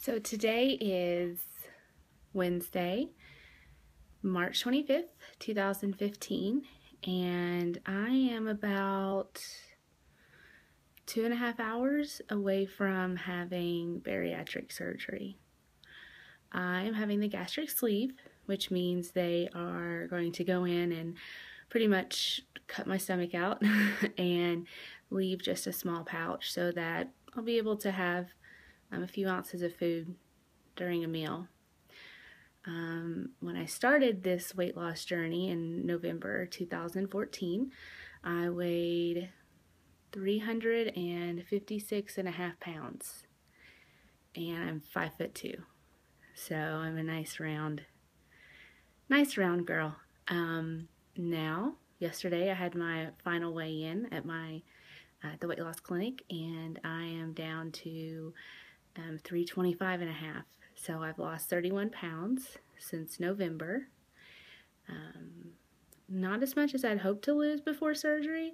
So today is Wednesday, March 25th, 2015, and I am about 2.5 hours away from having bariatric surgery. I am having the gastric sleeve, which means they are going to go in and pretty much cut my stomach out and leave just a small pouch so that I'll be able to have a few ounces of food during a meal. When I started this weight loss journey in November 2014, I weighed 356.5 pounds, and I'm 5'2", so I'm a nice round girl. Now, yesterday I had my final weigh-in at the weight loss clinic, and I am down to 325.5. So I've lost 31 pounds since November. Not as much as I'd hoped to lose before surgery,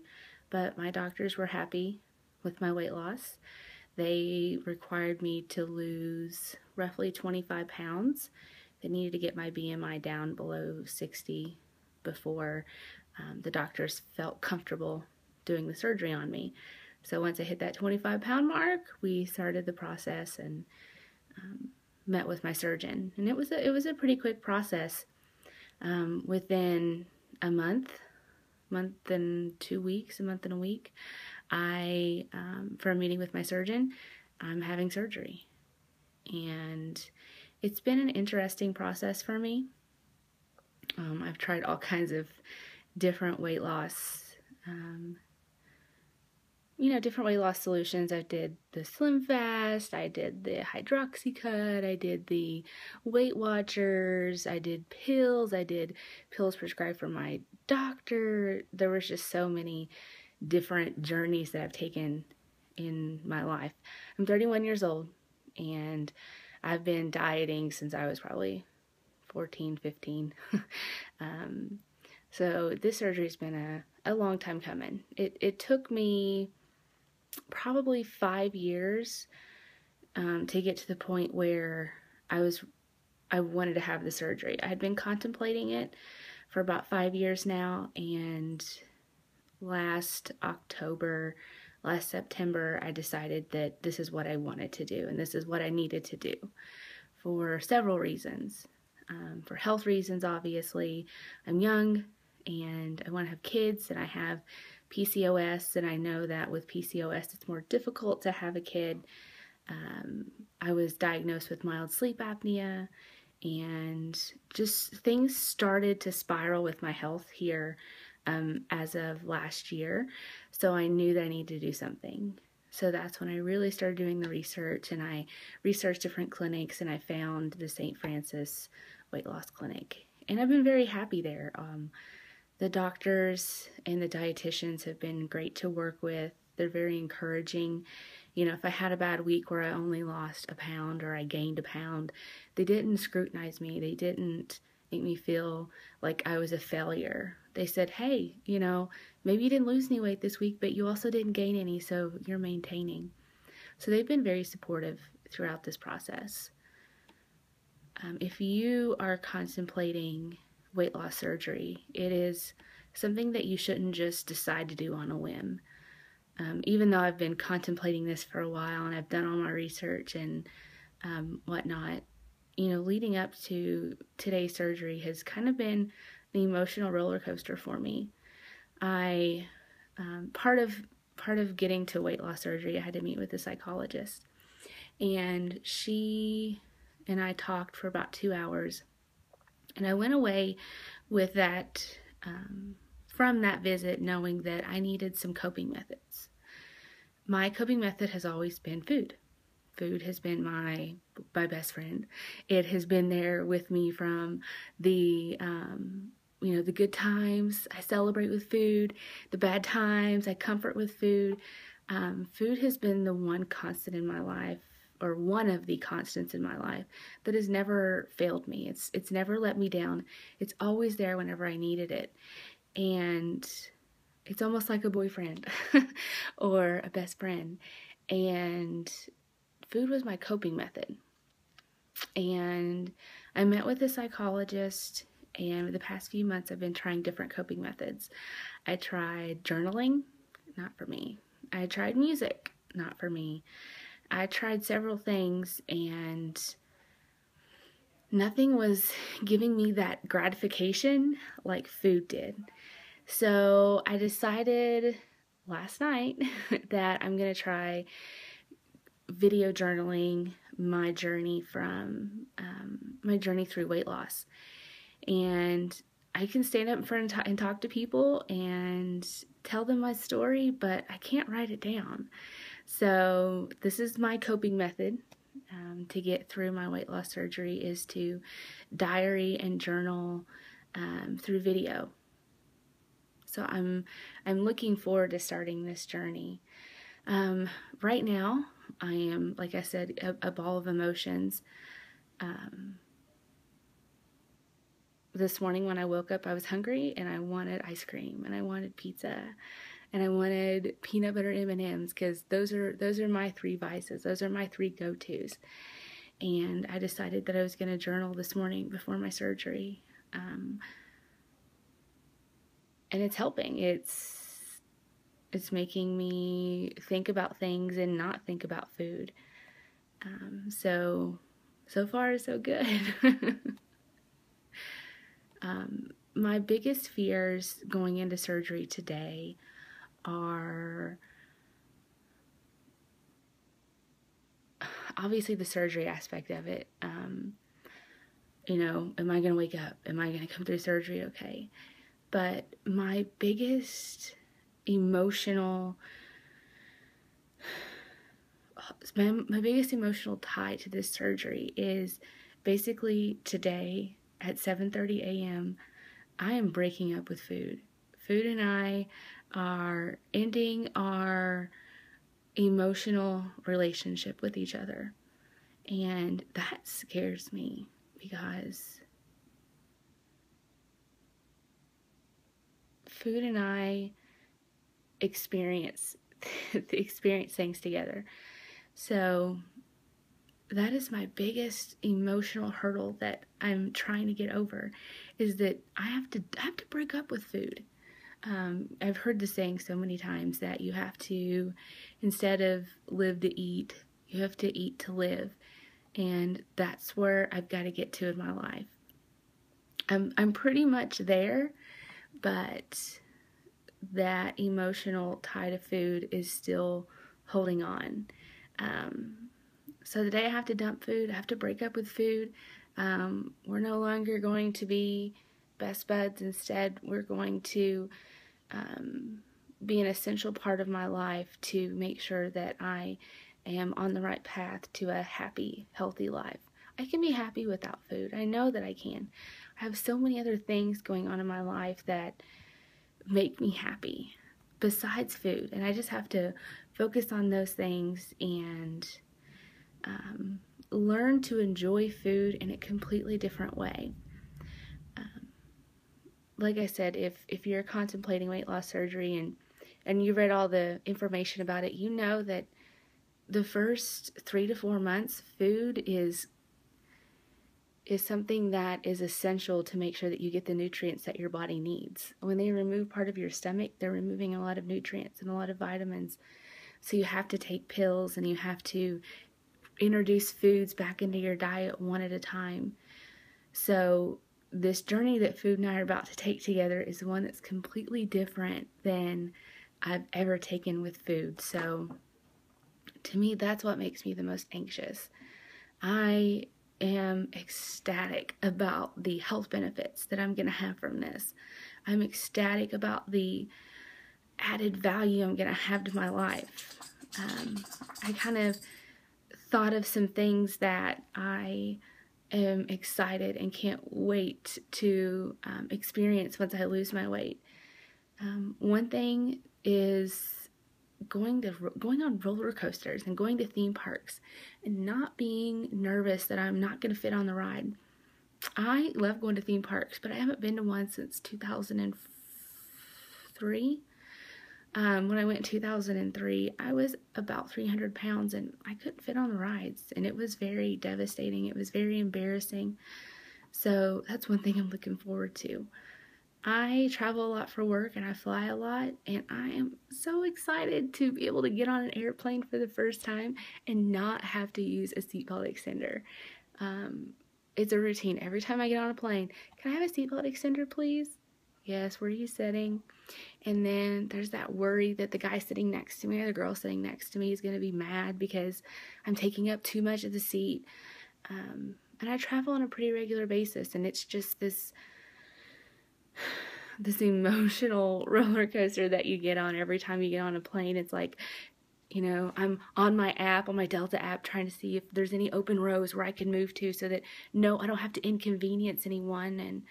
but my doctors were happy with my weight loss. They required me to lose roughly 25 pounds. They needed to get my BMI down below 60 before the doctors felt comfortable doing the surgery on me. So once I hit that 25-pound mark, we started the process and met with my surgeon, and it was a pretty quick process. Within a month and 2 weeks, a month and a week, for a meeting with my surgeon, I'm having surgery, and it's been an interesting process for me. I've tried all kinds of different weight loss different weight loss solutions. I did the Slim Fast, I did the Hydroxy Cut, I did the Weight Watchers, I did pills prescribed from my doctor. There was just so many different journeys that I've taken in my life. I'm 31 years old, and I've been dieting since I was probably 14, 15. So this surgery's been a long time coming. It took me probably 5 years to get to the point where I wanted to have the surgery. I had been contemplating it for about 5 years now, and last September, I decided that this is what I wanted to do, and this is what I needed to do for several reasons. For health reasons, obviously. I'm young, and I want to have kids, and I have PCOS, and I know that with PCOS it's more difficult to have a kid. I was diagnosed with mild sleep apnea, and just things started to spiral with my health here as of last year, so I knew that I needed to do something. So that's when I really started doing the research, and I researched different clinics, and I found the St. Francis Weight Loss Clinic, and I've been very happy there. The doctors and the dietitians have been great to work with. They're very encouraging. If I had a bad week where I only lost a pound or I gained a pound, they didn't scrutinize me. They didn't make me feel like I was a failure. They said, hey, maybe you didn't lose any weight this week, but you also didn't gain any, so you're maintaining. So they've been very supportive throughout this process. If you are contemplating weight loss surgery, it is something that you shouldn't just decide to do on a whim. Even though I've been contemplating this for a while, and I've done all my research and whatnot, leading up to today's surgery has kind of been an emotional roller coaster for me. Part of getting to weight loss surgery, I had to meet with a psychologist, and she and I talked for about 2 hours. And I went away with that, from that visit, knowing that I needed some coping methods. My coping method has always been food. Food has been my best friend. It has been there with me from the good times. I celebrate with food. The bad times, I comfort with food. Food has been the one constant in my life, or one of the constants in my life, that has never failed me. It's never let me down. It's always there whenever I needed it. And it's almost like a boyfriend or a best friend. And food was my coping method. and I met with a psychologist, and the past few months I've been trying different coping methods. I tried journaling, not for me. I tried music, not for me. I tried several things, and nothing was giving me that gratification like food did. So I decided last night that I'm going to try video journaling my journey my journey through weight loss. And I can stand up in front and talk to people and tell them my story, but I can't write it down. So this is my coping method to get through my weight loss surgery, is to diary and journal through video. So I'm looking forward to starting this journey. Right now, I am, like I said, a ball of emotions. This morning when I woke up, I was hungry and I wanted ice cream and I wanted pizza and I wanted peanut butter M&Ms, because those are my three vices. Those are my three go-tos. And I decided that I was going to journal this morning before my surgery. And it's helping. It's making me think about things and not think about food. So far so good. My biggest fears going into surgery today are obviously the surgery aspect of it. Am I going to wake up? Am I going to come through surgery okay? But my biggest emotional tie to this surgery is basically today at 7:30 a.m. I am breaking up with food. Food and I are ending our emotional relationship with each other. And that scares me, because food and I experience things together. So that is my biggest emotional hurdle that I'm trying to get over, is that I have to break up with food. I've heard the saying so many times that you have to, instead of live to eat, you have to eat to live. And that's where I've got to get to in my life. I'm pretty much there, but that emotional tie to food is still holding on. So today I have to dump food. I have to break up with food. We're no longer going to be best buds. Instead, we're going to be an essential part of my life to make sure that I am on the right path to a happy, healthy life. I can be happy without food. I know that I can. I have so many other things going on in my life that make me happy besides food. And I just have to focus on those things and learn to enjoy food in a completely different way. Like I said, if you're contemplating weight loss surgery and you read all the information about it, you know that the first 3 to 4 months, food is something that is essential to make sure that you get the nutrients that your body needs. When they remove part of your stomach, they're removing a lot of nutrients and a lot of vitamins. So you have to take pills and you have to introduce foods back into your diet one at a time. So this journey that food and I are about to take together is one that's completely different than I've ever taken with food. So to me, that's what makes me the most anxious. I am ecstatic about the health benefits that I'm going to have from this. I'm ecstatic about the added value I'm going to have to my life. I kind of thought of some things that I am excited and can't wait to experience once I lose my weight. One thing is going on roller coasters and going to theme parks and not being nervous that I'm not going to fit on the ride. I love going to theme parks, but I haven't been to one since 2003. When I went in 2003, I was about 300 pounds and I couldn't fit on the rides, and it was very devastating. It was very embarrassing. So that's one thing I'm looking forward to. I travel a lot for work and I fly a lot, and I am so excited to be able to get on an airplane for the first time and not have to use a seatbelt extender. It's a routine. Every time I get on a plane, can I have a seatbelt extender, please? Yes, where are you sitting? And then there's that worry that the guy sitting next to me or the girl sitting next to me is going to be mad because I'm taking up too much of the seat. And I travel on a pretty regular basis, and it's just this emotional roller coaster that you get on every time you get on a plane. It's like, you know, I'm on my app, on my Delta app, trying to see if there's any open rows where I can move to so that, no, I don't have to inconvenience anyone. And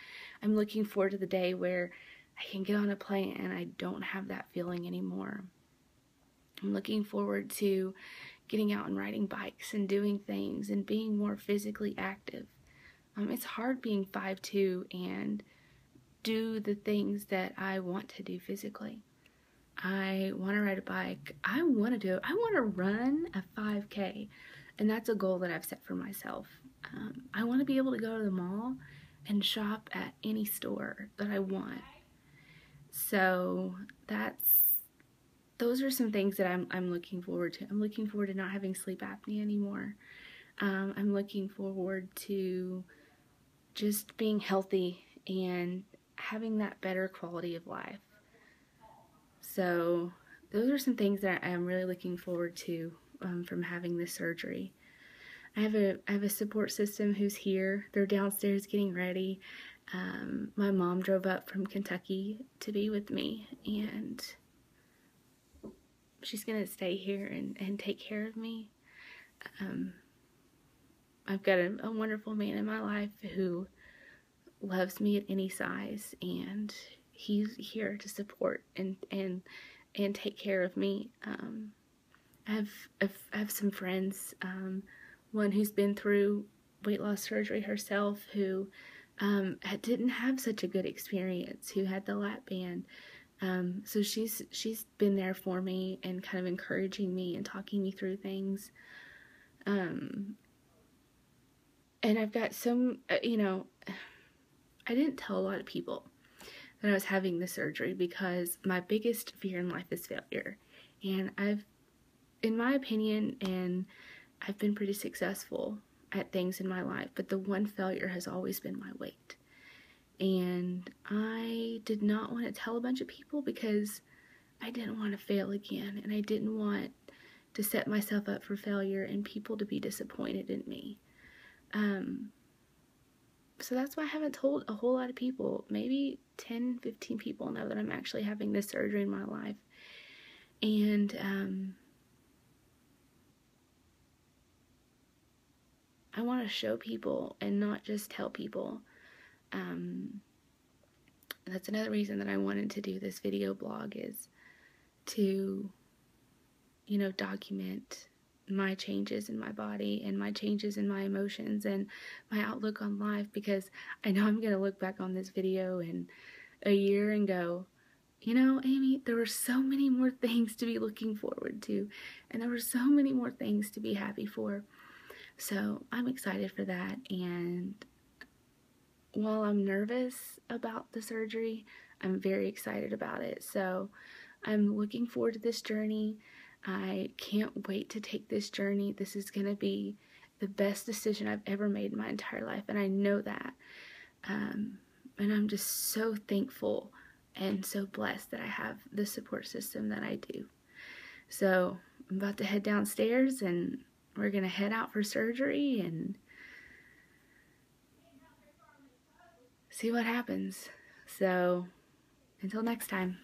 I'm looking forward to the day where I can get on a plane and I don't have that feeling anymore. I'm looking forward to getting out and riding bikes and doing things and being more physically active. It's hard being 5'2" and do the things that I want to do physically. I want to ride a bike. I want to run a 5K, and that's a goal that I've set for myself. I want to be able to go to the mall and shop at any store that I want. So those are some things that I'm looking forward to. I'm looking forward to not having sleep apnea anymore. I'm looking forward to just being healthy and having that better quality of life. So those are some things that I am really looking forward to from having this surgery. I have a support system who's here. They're downstairs getting ready. My mom drove up from Kentucky to be with me, and she's going to stay here and take care of me. I've got a wonderful man in my life who loves me at any size, and he's here to support and take care of me. I have some friends, one who's been through weight loss surgery herself, who didn't have such a good experience, who had the lap band. So she's been there for me and kind of encouraging me and talking me through things. And I've got some, I didn't tell a lot of people that I was having the surgery because my biggest fear in life is failure. And in my opinion, and I've been pretty successful at things in my life, but the one failure has always been my weight. And I did not want to tell a bunch of people because I didn't want to fail again, and I didn't want to set myself up for failure and people to be disappointed in me. So that's why I haven't told a whole lot of people. Maybe 10, 15 people know that I'm actually having this surgery in my life. And I want to show people and not just tell people. That's another reason that I wanted to do this video blog, is to, document my changes in my body and my changes in my emotions and my outlook on life, because I know I'm going to look back on this video in a year and go, Amy, there were so many more things to be looking forward to, and there were so many more things to be happy for. So I'm excited for that. And while I'm nervous about the surgery, I'm very excited about it. So I'm looking forward to this journey. I can't wait to take this journey. This is going to be the best decision I've ever made in my entire life, and I know that. And I'm just so thankful and so blessed that I have the support system that I do. So I'm about to head downstairs, and we're going to head out for surgery and see what happens. So until next time.